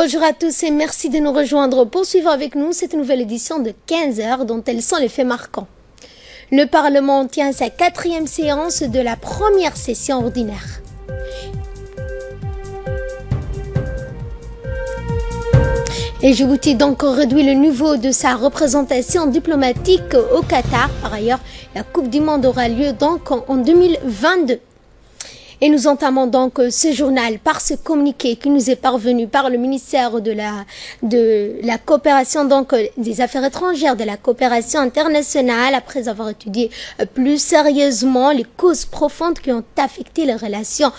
Bonjour à tous et merci de nous rejoindre pour suivre avec nous cette nouvelle édition de 15 heures dont elles sont les faits marquants. Le Parlement tient sa 4e séance de la première session ordinaire. Et Djibouti donc réduit le niveau de sa représentation diplomatique au Qatar. Par ailleurs, la Coupe du Monde aura lieu donc en 2022. Et nous entamons donc ce journal par ce communiqué qui nous est parvenu par le ministère de la coopération, donc des affaires étrangères, de la coopération internationale, après avoir étudié plus sérieusement les causes profondes qui ont affecté les relations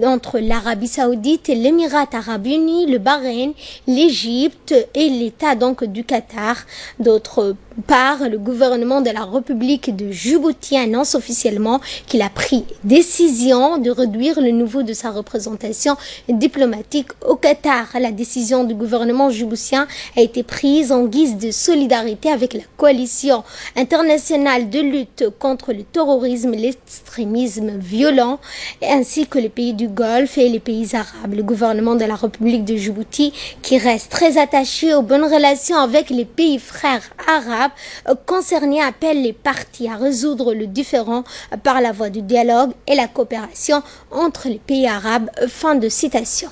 entre l'Arabie Saoudite, l'Émirat arabe uni, le Bahreïn, l'Égypte et l'État donc du Qatar. D'autre part, le gouvernement de la République de Djibouti annonce officiellement qu'il a pris décision de réduire le niveau de sa représentation diplomatique au Qatar. La décision du gouvernement djiboutien a été prise en guise de solidarité avec la coalition internationale de lutte contre le terrorisme et l'extrémisme violent, ainsi que les pays du Golfe et les pays arabes. Le gouvernement de la République de Djibouti, qui reste très attaché aux bonnes relations avec les pays frères arabes concernés, appelle les parties à résoudre le différend par la voie du dialogue et la coopération entre les pays arabes. Fin de citation.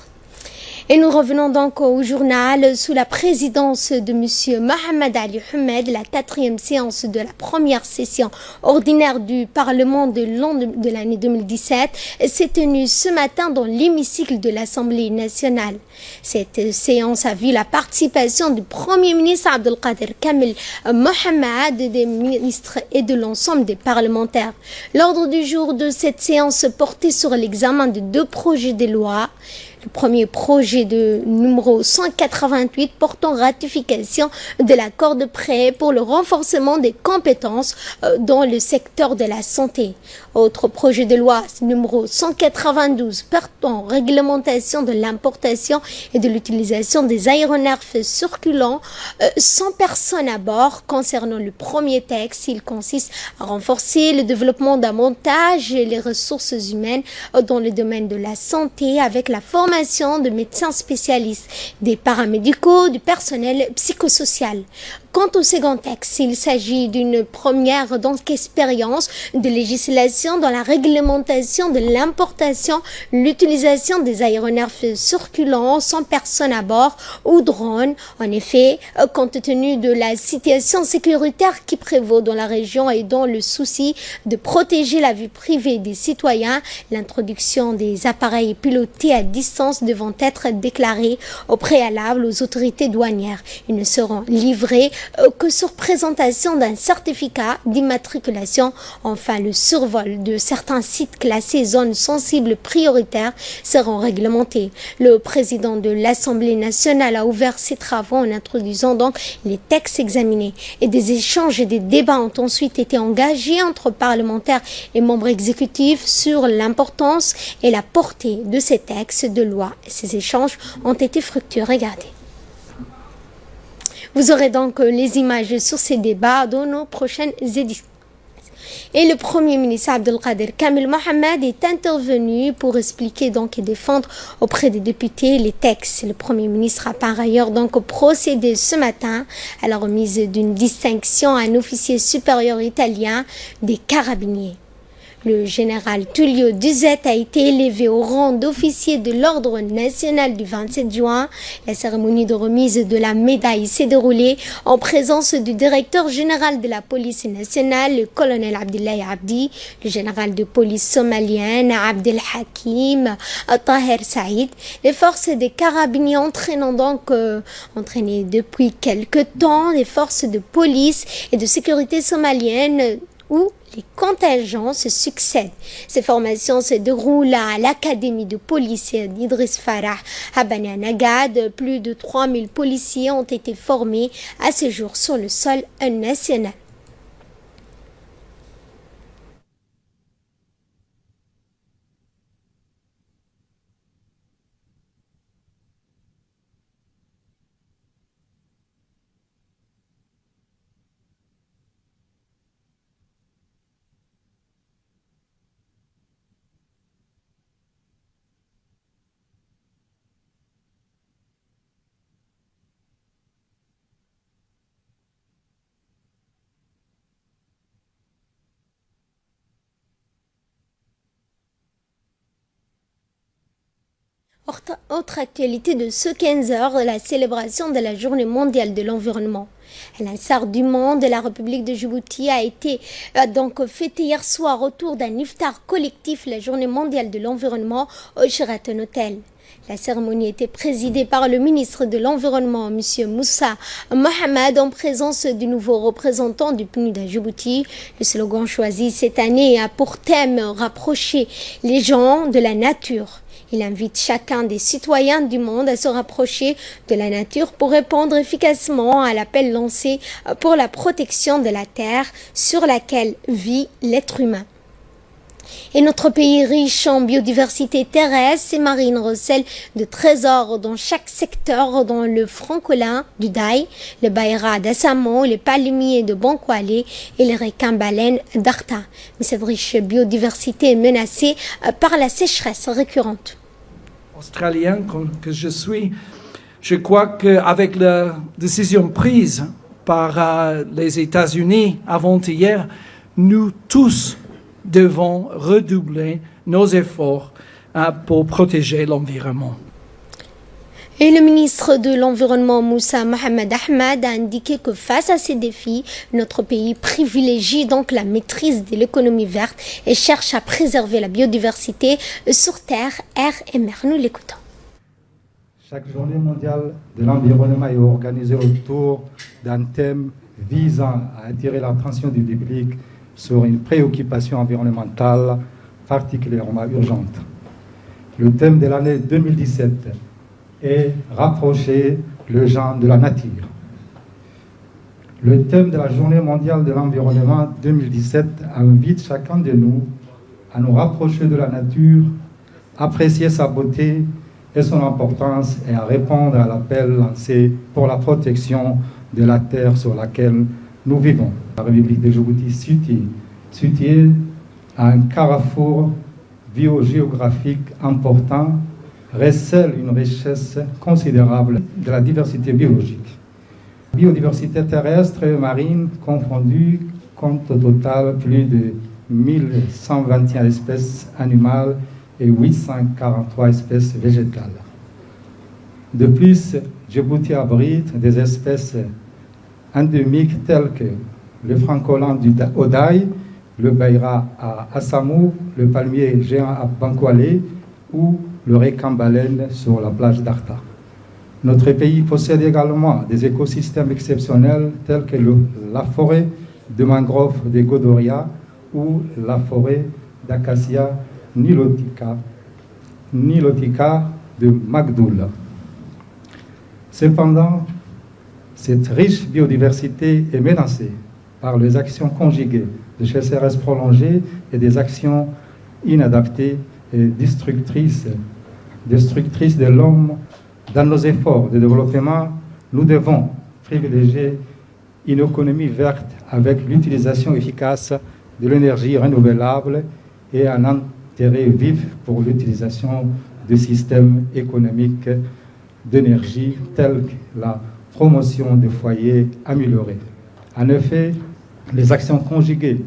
Et nous revenons donc au journal sous la présidence de M. Mohamed Ali Hamed. La 4e séance de la première session ordinaire du Parlement de l'année 2017 s'est tenue ce matin dans l'hémicycle de l'Assemblée nationale. Cette séance a vu la participation du Premier ministre Abdelkader Kamel Mohamed, des ministres et de l'ensemble des parlementaires. L'ordre du jour de cette séance portait sur l'examen de 2 projets de loi. Le premier projet de numéro 188 portant ratification de l'accord de prêt pour le renforcement des compétences dans le secteur de la santé. Autre projet de loi numéro 192 portant réglementation de l'importation et de l'utilisation des aéronefs circulant sans personne à bord. Concernant le premier texte, il consiste à renforcer le développement d'un montage et les ressources humaines dans le domaine de la santé avec la formation de médecins spécialistes, des paramédicaux, du personnel psychosocial. Quant au second texte, il s'agit d'une première donc expérience de législation dans la réglementation de l'importation, l'utilisation des aéronefs circulants sans personne à bord ou drones. En effet, compte tenu de la situation sécuritaire qui prévaut dans la région et dans le souci de protéger la vie privée des citoyens, l'introduction des appareils pilotés à distance devant être déclarés au préalable aux autorités douanières. Ils ne seront livrés que sur présentation d'un certificat d'immatriculation. Enfin, le survol de certains sites classés zones sensibles prioritaires seront réglementés. Le président de l'Assemblée nationale a ouvert ses travaux en introduisant donc les textes examinés. Et des échanges et des débats ont ensuite été engagés entre parlementaires et membres exécutifs sur l'importance et la portée de ces textes de loi. Ces échanges ont été fructueux. Regardez. Vous aurez donc les images sur ces débats dans nos prochaines éditions. Et le Premier ministre Abdelkader Kamel Mohamed est intervenu pour expliquer donc et défendre auprès des députés les textes. Le Premier ministre a par ailleurs donc procédé ce matin à la remise d'une distinction à un officier supérieur italien des carabiniers. Le général Tullio Duzet a été élevé au rang d'officier de l'Ordre national du 27 juin. La cérémonie de remise de la médaille s'est déroulée en présence du directeur général de la police nationale, le colonel Abdullahi Abdi, le général de police somalienne Abdel Hakim Taher Saïd. Les forces des carabiniers entraînées depuis quelque temps, les forces de police et de sécurité somaliennes où les contingents se succèdent. Ces formations se déroulent à l'Académie de police d'Idriss Farah à Bani Nagad. Plus de 3000 policiers ont été formés à ce jour sur le sol national. Autre actualité de ce 15h, la célébration de la Journée mondiale de l'environnement. À l'instar du monde, la République de Djibouti a été donc fêtée hier soir autour d'un iftar collectif, la Journée mondiale de l'environnement au Sheraton Hotel. La cérémonie était présidée par le ministre de l'Environnement, M. Moussa Mohamed, en présence du nouveau représentant du PNUD à Djibouti. Le slogan choisi cette année a pour thème « Rapprocher les gens de la nature ». Il invite chacun des citoyens du monde à se rapprocher de la nature pour répondre efficacement à l'appel lancé pour la protection de la terre sur laquelle vit l'être humain. Et notre pays riche en biodiversité terrestre et marine recèle de trésors dans chaque secteur, dans le francolin du Daï, le Baïra d'Assamo, les palmiers de Bankwale et les requins-baleines d'Arta. Mais cette riche biodiversité est menacée par la sécheresse récurrente. Australien que je suis, je crois qu'avec la décision prise par les États-Unis avant-hier, nous tous devons redoubler nos efforts pour protéger l'environnement. Et le ministre de l'Environnement, Moussa Mohamed Ahmed, a indiqué que face à ces défis, notre pays privilégie donc la maîtrise de l'économie verte et cherche à préserver la biodiversité sur terre, air et mer. Nous l'écoutons. Chaque journée mondiale de l'environnement est organisée autour d'un thème visant à attirer l'attention du public sur une préoccupation environnementale particulièrement urgente. Le thème de l'année 2017 est « Rapprocher le genre de la nature ». Le thème de la Journée mondiale de l'environnement 2017 invite chacun de nous à nous rapprocher de la nature, apprécier sa beauté et son importance et à répondre à l'appel lancé pour la protection de la terre sur laquelle nous vivons. La République de Djibouti, située à un carrefour biogéographique important, recèle une richesse considérable de la diversité biologique. La biodiversité terrestre et marine confondue compte au total plus de 1121 espèces animales et 843 espèces végétales. De plus, Djibouti abrite des espèces endémiques telles que le francolin du Odaï, le Baïra à Assamou, le palmier géant à Bankwale ou le requin-baleine sur la plage d'Arta. Notre pays possède également des écosystèmes exceptionnels tels que la forêt de mangrove de Godoria ou la forêt d'acacia nilotica de Magdoul. Cependant, cette riche biodiversité est menacée par les actions conjuguées de sécheresse prolongée et des actions inadaptées et destructrices de l'homme. Dans nos efforts de développement, nous devons privilégier une économie verte avec l'utilisation efficace de l'énergie renouvelable et un intérêt vif pour l'utilisation de systèmes économiques d'énergie tels que la promotion des foyers améliorés. En effet, les actions conjuguées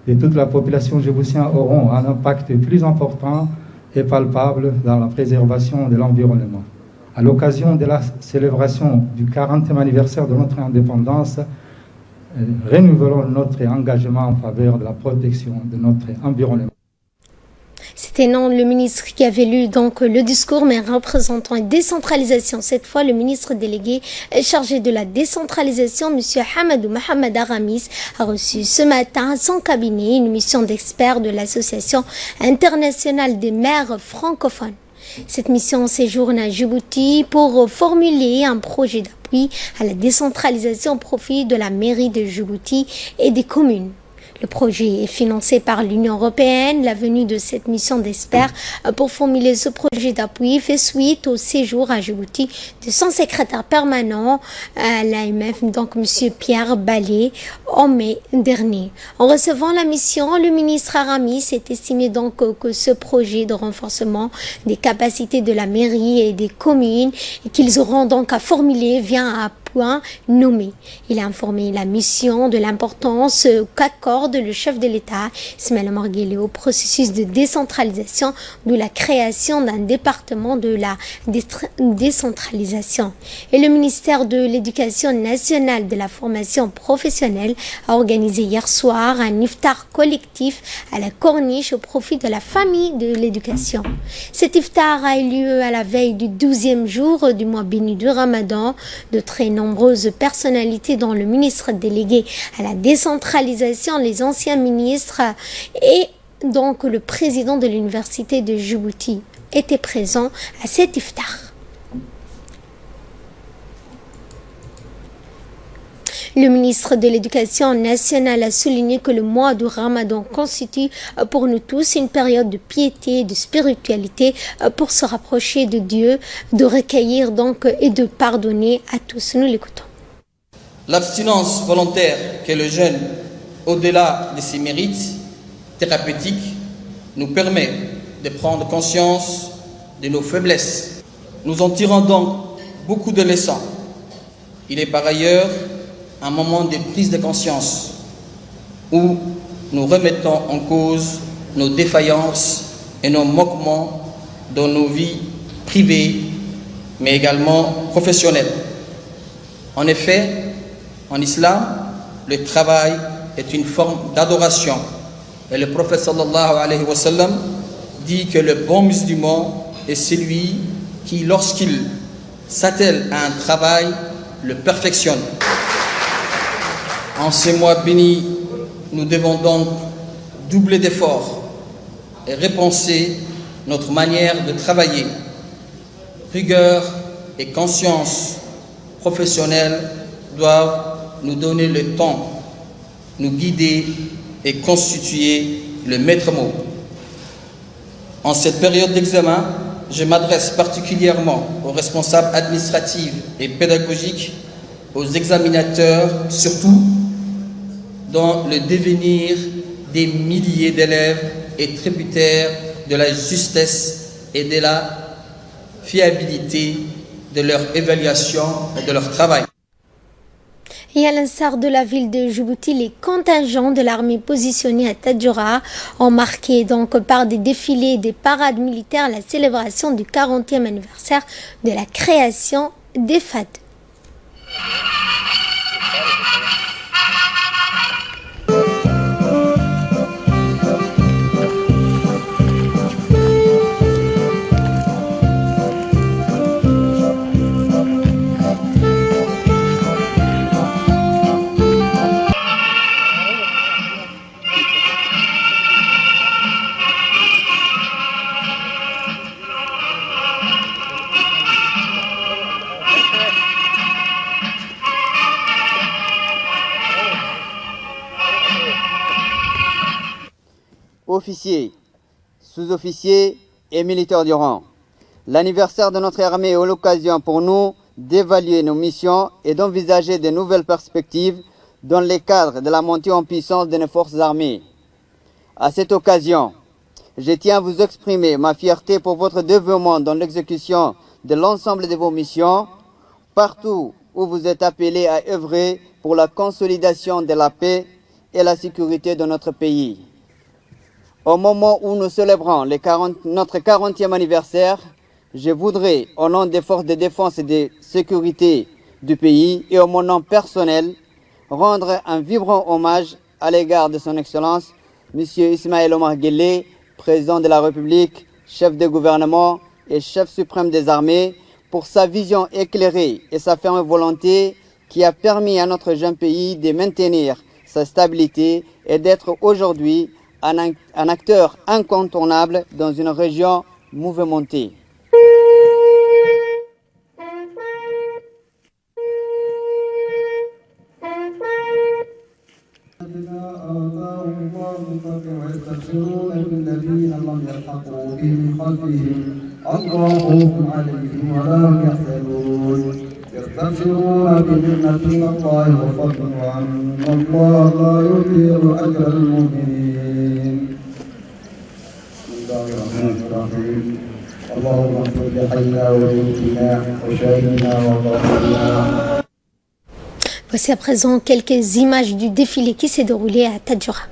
de toute la population djiboutienne auront un impact plus important et palpable dans la préservation de l'environnement. À l'occasion de la célébration du 40e anniversaire de notre indépendance, renouvelons notre engagement en faveur de la protection de notre environnement. C'était non le ministre qui avait lu donc le discours, mais représentant une décentralisation. Cette fois, le ministre délégué chargé de la décentralisation, M. Hamadou Mohamed Aramis, a reçu ce matin à son cabinet une mission d'experts de l'Association internationale des maires francophones. Cette mission séjourne à Djibouti pour formuler un projet d'appui à la décentralisation au profit de la mairie de Djibouti et des communes. Le projet est financé par l'Union européenne. La venue de cette mission d'experts pour formuler ce projet d'appui fait suite au séjour à Djibouti de son secrétaire permanent à l'AMF, donc M. Pierre Ballet, en mai dernier. En recevant la mission, le ministre Aramis est estimé donc que ce projet de renforcement des capacités de la mairie et des communes qu'ils auront donc à formuler vient à point nommés. Il a informé la mission de l'importance qu'accorde le chef de l'État, Ismaël Omar Guelleh, au processus de décentralisation, de la création d'un département de la décentralisation. Et le ministère de l'Éducation nationale de la formation professionnelle a organisé hier soir un iftar collectif à la Corniche au profit de la famille de l'éducation. Cet iftar a eu lieu à la veille du 12e jour du mois béni du Ramadan. De très nombreuses personnalités, dont le ministre délégué à la décentralisation, les anciens ministres et donc le président de l'université de Djibouti étaient présents à cet iftar. Le ministre de l'Éducation nationale a souligné que le mois du Ramadan constitue pour nous tous une période de piété, de spiritualité pour se rapprocher de Dieu, de recueillir donc et de pardonner à tous. Nous l'écoutons. L'abstinence volontaire qu'est le jeûne, au-delà de ses mérites thérapeutiques, nous permet de prendre conscience de nos faiblesses. Nous en tirons donc beaucoup de leçons. Il est par ailleurs un moment de prise de conscience où nous remettons en cause nos défaillances et nos manquements dans nos vies privées, mais également professionnelles. En effet, en islam, le travail est une forme d'adoration. Et le prophète sallallahu alayhi wa sallam dit que le bon musulman est celui qui, lorsqu'il s'attelle à un travail, le perfectionne. En ces mois bénis, nous devons donc doubler d'efforts et repenser notre manière de travailler. Rigueur et conscience professionnelle doivent nous donner le temps, nous guider et constituer le maître mot. En cette période d'examen, je m'adresse particulièrement aux responsables administratifs et pédagogiques, aux examinateurs surtout, dans le devenir des milliers d'élèves et tributaires de la justesse et de la fiabilité de leur évaluation et de leur travail. Et à l'instar de la ville de Djibouti, les contingents de l'armée positionnés à Tadjoura ont marqué donc par des défilés et des parades militaires la célébration du 40e anniversaire de la création des FAD. Officiers, sous-officiers et militaires du rang. L'anniversaire de notre armée est l'occasion pour nous d'évaluer nos missions et d'envisager de nouvelles perspectives dans le cadre de la montée en puissance de nos forces armées. À cette occasion, je tiens à vous exprimer ma fierté pour votre dévouement dans l'exécution de l'ensemble de vos missions, partout où vous êtes appelés à œuvrer pour la consolidation de la paix et la sécurité de notre pays. Au moment où nous célébrons notre 40e anniversaire, je voudrais, au nom des forces de défense et de sécurité du pays et au mon nom personnel, rendre un vibrant hommage à l'égard de son Excellence, M. Ismaël Omar Guelleh, président de la République, chef de gouvernement et chef suprême des armées, pour sa vision éclairée et sa ferme volonté qui a permis à notre jeune pays de maintenir sa stabilité et d'être aujourd'hui un acteur incontournable dans une région mouvementée. يستبشرون بنعمة من الله وفضل وأن الله لا يضيع أجر المؤمنين. بسم الله الرحمن الرحيم. اللهم اغفر لحينا وميتنا وشهيدنا وغائبنا Voici à présent quelques images du défilé qui s'est déroulé à Tadjoura.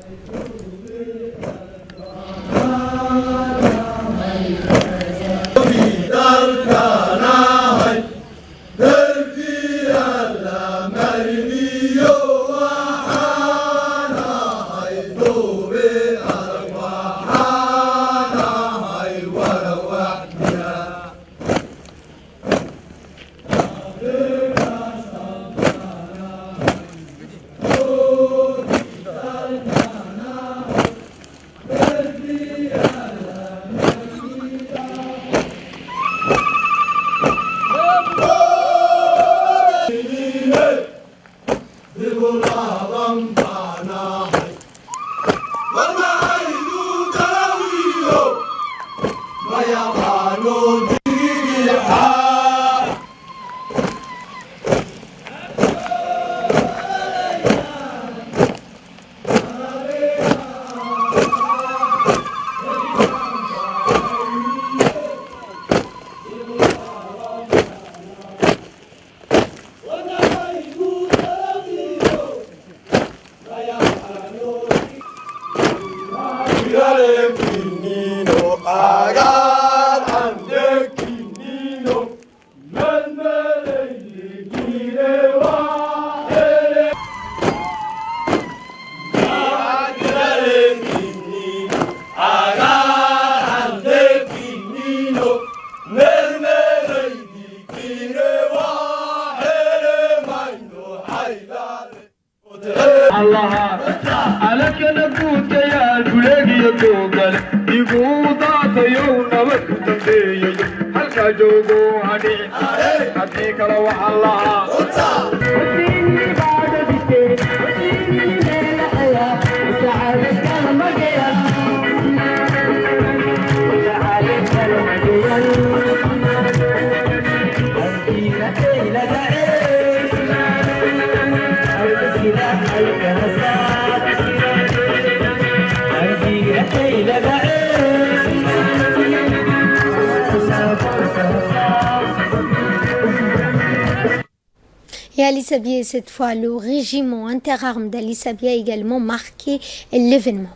Et Ali Sabieh, cette fois, le régiment interarmes d'Ali Sabieh a également marqué l'événement.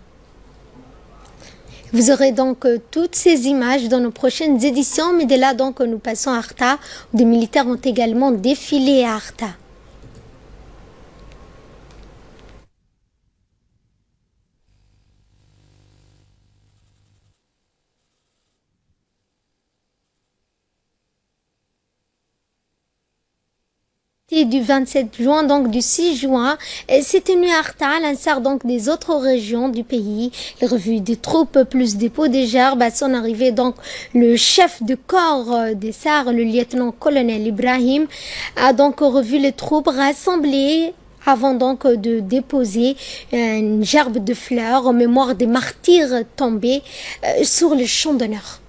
Vous aurez donc toutes ces images dans nos prochaines éditions, mais dès là, donc, nous passons à Arta, où des militaires ont également défilé à Arta. Du 27 juin, donc du 6 juin, s'est tenu à Arta, à l'instar donc des autres régions du pays. Les revues des troupes plus dépôt des gerbes. À son arrivée, donc, le chef de corps des SAR, le lieutenant-colonel Ibrahim, a donc revu les troupes rassemblées avant donc de déposer une gerbe de fleurs en mémoire des martyrs tombés sur le champ d'honneur.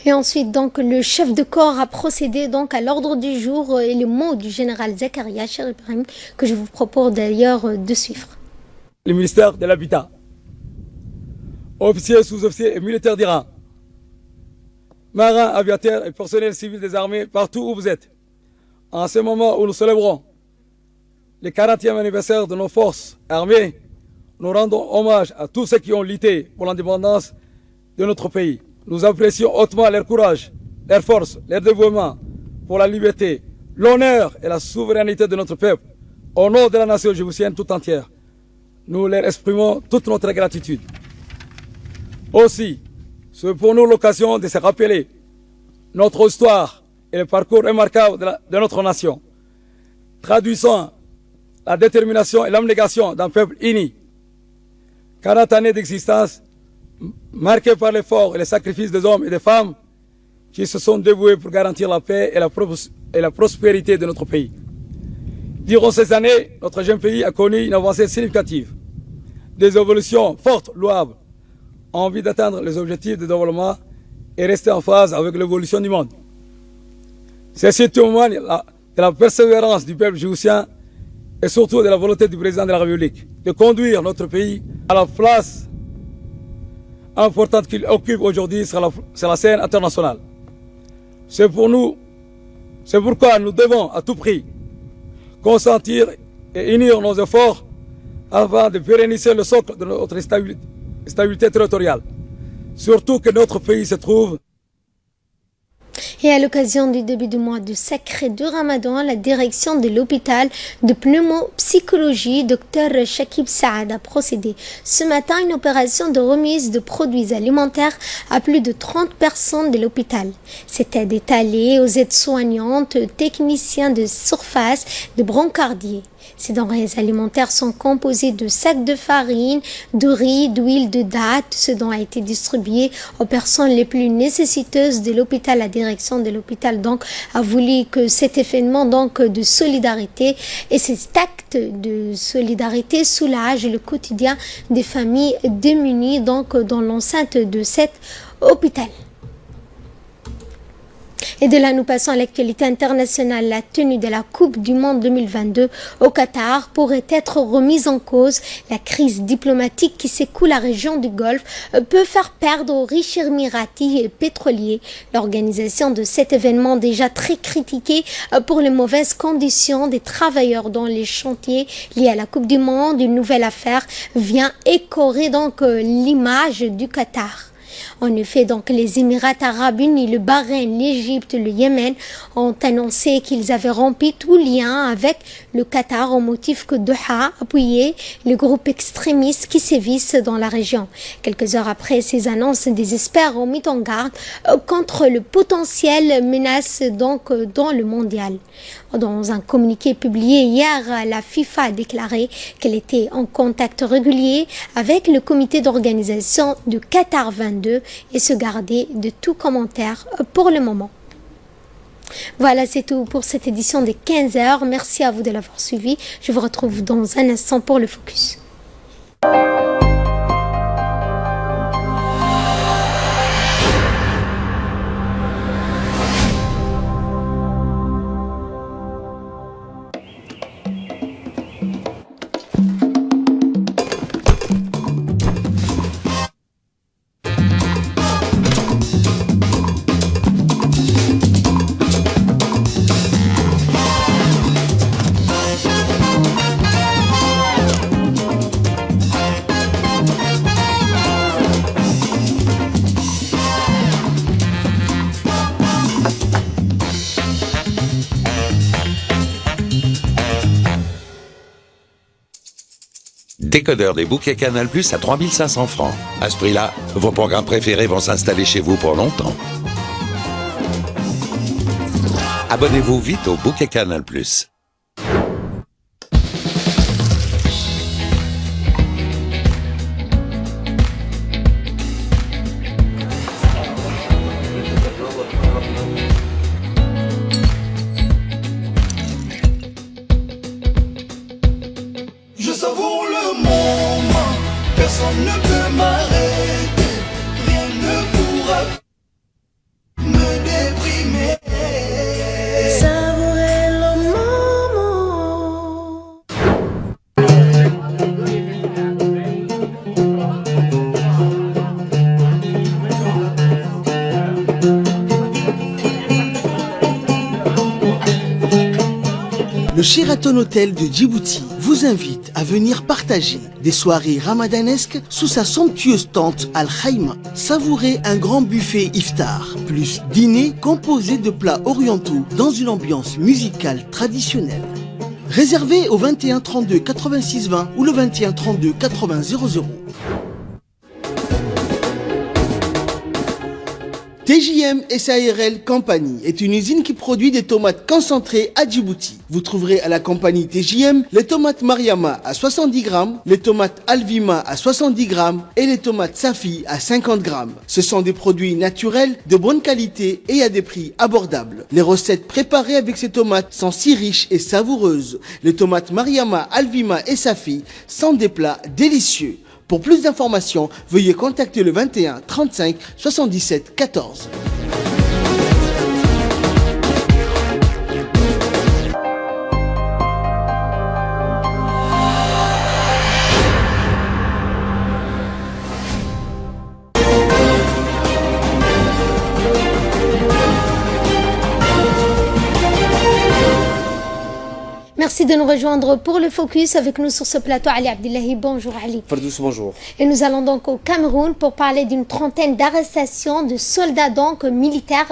Et ensuite, donc, le chef de corps a procédé donc à l'ordre du jour et les mots du général Zakaria Cher Ibrahim que je vous propose d'ailleurs de suivre. Le ministère de l'Habitat, officiers, sous-officiers et militaires d'Iran, marins, aviateurs et personnels civils des armées partout où vous êtes, en ce moment où nous célébrons le 40e anniversaire de nos forces armées, nous rendons hommage à tous ceux qui ont lutté pour l'indépendance de notre pays. Nous apprécions hautement leur courage, leur force, leur dévouement pour la liberté, l'honneur et la souveraineté de notre peuple. Au nom de la nation djiboutienne tout entière, nous leur exprimons toute notre gratitude. Aussi, c'est pour nous l'occasion de se rappeler notre histoire et le parcours remarquable de notre nation, traduisant la détermination et l'abnégation d'un peuple uni. 40 années d'existence marquées par l'effort et le sacrifice des hommes et des femmes qui se sont dévoués pour garantir la paix et la prospérité de notre pays. Durant ces années, notre jeune pays a connu une avancée significative, des évolutions fortes, louables, en vue d'atteindre les objectifs de développement et rester en phase avec l'évolution du monde. Ceci témoigne de la persévérance du peuple djiboutien et surtout de la volonté du président de la République de conduire notre pays à la place importante qu'il occupe aujourd'hui sur la scène internationale. C'est pourquoi nous devons à tout prix consentir et unir nos efforts afin de pérenniser le socle de notre stabilité territoriale. Surtout que notre pays se trouve. Et à l'occasion du début du mois du sacré du Ramadan, la direction de l'hôpital de pneumopsychologie, Dr Shakib Saad, a procédé ce matin à une opération de remise de produits alimentaires à plus de 30 personnes de l'hôpital. Cette aide est allée aux aides-soignantes, techniciens de surface, de brancardiers. Ces denrées alimentaires sont composées de sacs de farine, de riz, d'huile de date, ce dont a été distribué aux personnes les plus nécessiteuses de l'hôpital. La direction de l'hôpital donc a voulu que cet événement donc de solidarité et cet acte de solidarité soulage le quotidien des familles démunies donc dans l'enceinte de cet hôpital. Et de là, nous passons à l'actualité internationale. La tenue de la Coupe du Monde 2022 au Qatar pourrait être remise en cause. La crise diplomatique qui secoue la région du Golfe peut faire perdre aux riches Émiratis pétroliers l'organisation de cet événement déjà très critiqué pour les mauvaises conditions des travailleurs dans les chantiers liés à la Coupe du Monde. Une nouvelle affaire vient écorer donc l'image du Qatar. En effet, donc, les Émirats arabes unis, le Bahreïn, l'Égypte, le Yémen ont annoncé qu'ils avaient rompu tout lien avec le Qatar au motif que Doha appuyait les groupes extrémistes qui sévissent dans la région. Quelques heures après ces annonces, des experts ont mis en garde contre le potentiel menace donc dans le mondial. Dans un communiqué publié hier, la FIFA a déclaré qu'elle était en contact régulier avec le comité d'organisation de Qatar 22 et se gardait de tout commentaire pour le moment. Voilà, c'est tout pour cette édition des 15h. Merci à vous de l'avoir suivi. Je vous retrouve dans un instant pour le focus. Décodeur des bouquets Canal+ à 3500 francs. À ce prix-là, vos programmes préférés vont s'installer chez vous pour longtemps. Abonnez-vous vite au bouquet Canal+. Je savoure le moment, personne ne peut m'arrêter, rien ne pourra me déprimer. Savourer le moment. Sheraton Hotel de Djibouti vous invite à venir partager des soirées ramadanesques sous sa somptueuse tente Al Khaïma. Savourez un grand buffet iftar, plus dîner composé de plats orientaux dans une ambiance musicale traditionnelle. Réservez au 21 32 86 20 ou le 21 32 80 00. TJM SARL Compagnie est une usine qui produit des tomates concentrées à Djibouti. Vous trouverez à la compagnie TJM les tomates Mariama à 70 grammes, les tomates Alvima à 70 grammes et les tomates Safi à 50 grammes. Ce sont des produits naturels, de bonne qualité et à des prix abordables. Les recettes préparées avec ces tomates sont si riches et savoureuses. Les tomates Mariama, Alvima et Safi sont des plats délicieux. Pour plus d'informations, veuillez contacter le 21 35 77 14. Merci de nous rejoindre pour le focus avec nous sur ce plateau. Ali Abdullahi, bonjour Ali. Fardous, bonjour. Et nous allons donc au Cameroun pour parler d'une trentaine d'arrestations de soldats donc militaires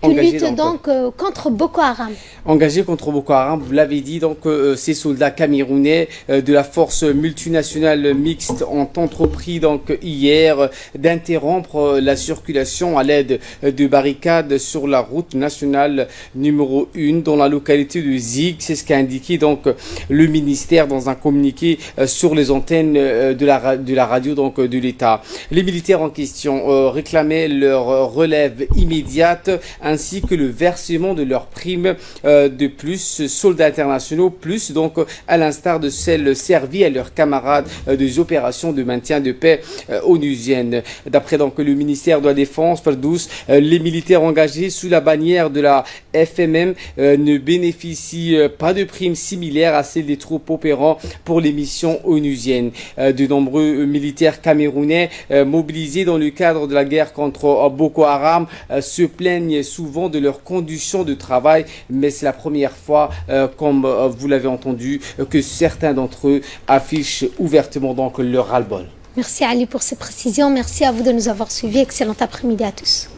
qui luttent donc contre Boko Haram. Engagés contre Boko Haram, vous l'avez dit, donc ces soldats camerounais de la force multinationale mixte ont entrepris donc hier d'interrompre la circulation à l'aide de barricades sur la route nationale numéro 1 dans la localité de Zig. C'est ce qu'a indiqué donc le ministère dans un communiqué sur les antennes de la radio donc de l'État. Les militaires en question réclamaient leur relève immédiate ainsi que le versement de leurs primes de plus, soldats internationaux plus donc à l'instar de celles servies à leurs camarades des opérations de maintien de paix onusiennes. D'après donc le ministère de la Défense, Fardous, les militaires engagés sous la bannière de la FMM ne bénéficient pas de primes similaires à celles des troupes opérant pour les missions onusiennes. De nombreux militaires camerounais mobilisés dans le cadre de la guerre contre Boko Haram se plaignent souvent de leurs conditions de travail, mais c'est la première fois, comme vous l'avez entendu, que certains d'entre eux affichent ouvertement donc leur ras-le-bol. Merci Ali pour ces précisions. Merci à vous de nous avoir suivis. Excellent après-midi à tous.